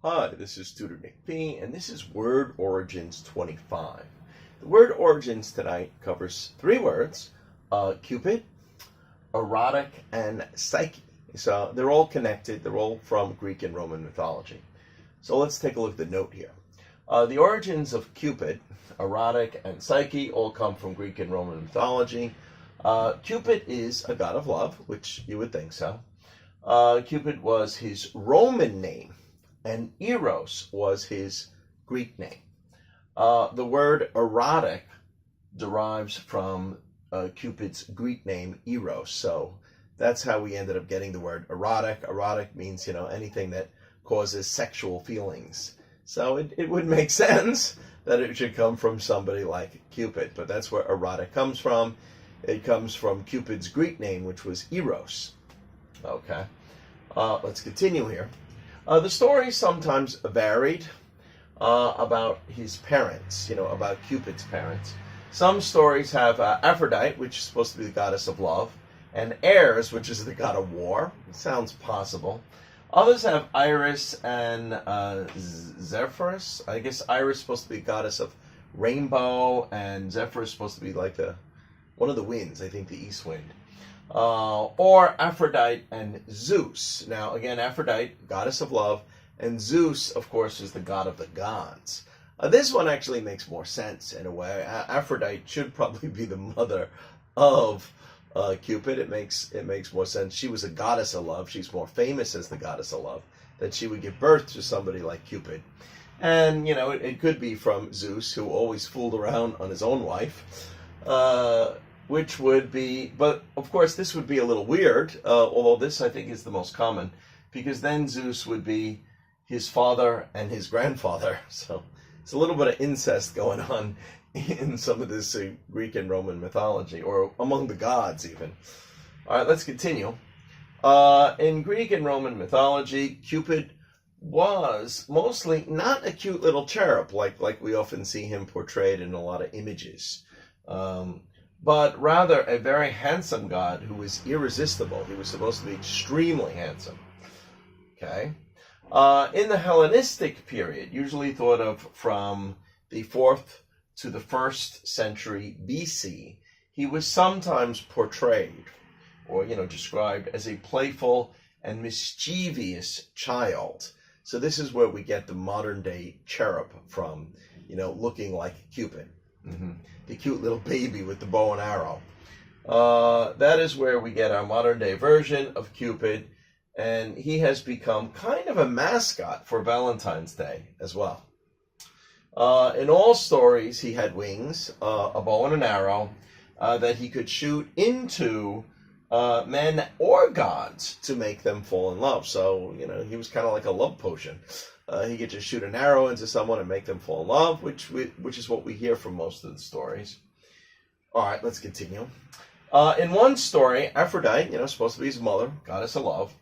Hi, this is Tutor Nick P, and this is Word Origins 25. The Word Origins tonight covers three words, Cupid, Erotic, and Psyche. So they're all connected. They're all from Greek and Roman mythology. So let's take a look at the note here. The origins of Cupid, Erotic, and Psyche all come from Greek and Roman mythology. Cupid is a god of love, which you would think so. Cupid was his Roman name, and Eros was his Greek name. The word erotic derives from Cupid's Greek name, Eros. So that's how we ended up getting the word erotic. Erotic means, anything that causes sexual feelings. So it would make sense that it should come from somebody like Cupid. But that's where erotic comes from. It comes from Cupid's Greek name, which was Eros. Okay. Let's continue here. The stories sometimes varied about his parents, about Cupid's parents. Some stories have Aphrodite, which is supposed to be the goddess of love, and Ares, which is the god of war. It sounds possible. Others have Iris and Zephyrus. I guess Iris is supposed to be goddess of rainbow, and Zephyrus is supposed to be like one of the winds, I think the east wind. Or Aphrodite and Zeus. Now, again, Aphrodite, goddess of love, and Zeus, of course, is the god of the gods. This one actually makes more sense in a way. Aphrodite should probably be the mother of Cupid. It makes more sense. She was a goddess of love. She's more famous as the goddess of love, that she would give birth to somebody like Cupid. And, it could be from Zeus, who always fooled around on his own wife. Which would be, but of course this would be a little weird, although this I think is the most common, because then Zeus would be his father and his grandfather. So it's a little bit of incest going on in some of this Greek and Roman mythology, or among the gods even. All right, let's continue. In Greek and Roman mythology, Cupid was mostly not a cute little cherub like we often see him portrayed in a lot of images. But rather a very handsome god who was irresistible. He was supposed to be extremely handsome. Okay? In the Hellenistic period, usually thought of from the 4th to the 1st century BC, he was sometimes portrayed or, described as a playful and mischievous child. So this is where we get the modern day cherub from, looking like Cupid. Mm-hmm. The cute little baby with the bow and arrow. That is where we get our modern day version of Cupid, and he has become kind of a mascot for Valentine's Day as well. In all stories, he had wings, a bow and an arrow that he could shoot into men or gods to make them fall in love. So, he was kind of like a love potion. He could just shoot an arrow into someone and make them fall in love, which is what we hear from most of the stories. All right, let's continue. In one story, Aphrodite, supposed to be his mother, goddess of love,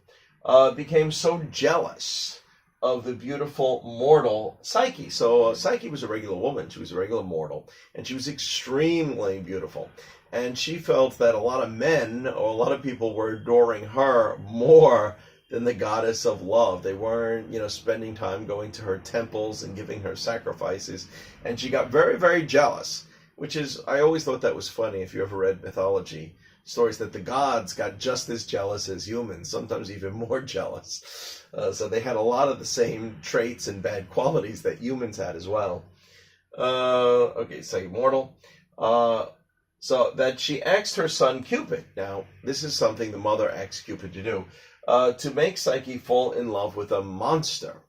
became so jealous of the beautiful mortal Psyche. So Psyche was a regular woman. She was a regular mortal, and she was extremely beautiful. And she felt that a lot of men or a lot of people were adoring her more than the goddess of love. They weren't, spending time going to her temples and giving her sacrifices. And she got very, very jealous, which is, I always thought that was funny if you ever read mythology stories, that the gods got just as jealous as humans, sometimes even more jealous. So they had a lot of the same traits and bad qualities that humans had as well. Okay, so immortal. So that she asked her son Cupid. Now, this is something the mother asked Cupid to do. To make Psyche fall in love with a monster.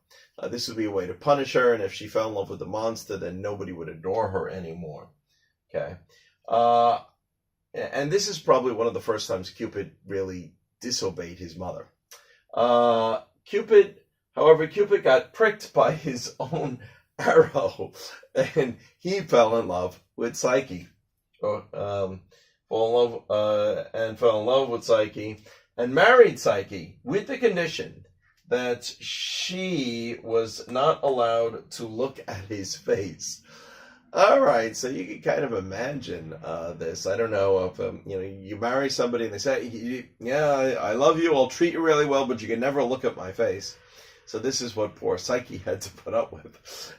This would be a way to punish her, and if she fell in love with the monster, then nobody would adore her anymore. Okay. And this is probably one of the first times Cupid really disobeyed his mother. Cupid got pricked by his own arrow, and he fell in love with Psyche. Fell in love with Psyche, and married Psyche with the condition that she was not allowed to look at his face. All right, so you can kind of imagine this. I don't know if you marry somebody and they say, "Yeah, I love you. I'll treat you really well, but you can never look at my face." So this is what poor Psyche had to put up with.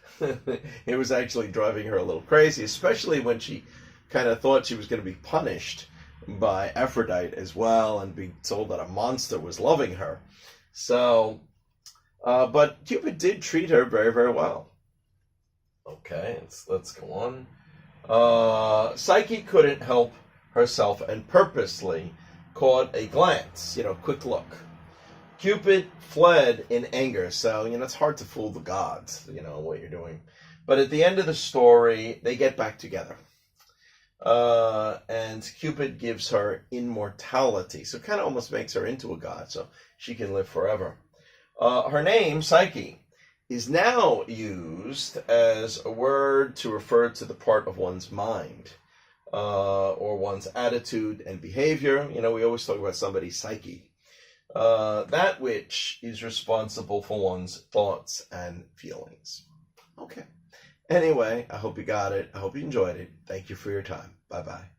It was actually driving her a little crazy, especially when she kind of thought she was going to be punished by Aphrodite as well and be told that a monster was loving her. So, but Cupid did treat her very, very well. Okay, let's go on. Psyche couldn't help herself and purposely caught a glance, quick look. Cupid fled in anger, so, it's hard to fool the gods, what you're doing. But at the end of the story, they get back together. And Cupid gives her immortality, so it kind of almost makes her into a god, so she can live forever. Her name, Psyche, is now used as a word to refer to the part of one's mind, or one's attitude and behavior. We always talk about somebody's psyche. That which is responsible for one's thoughts and feelings. Okay. Anyway, I hope you got it. I hope you enjoyed it. Thank you for your time. Bye-bye.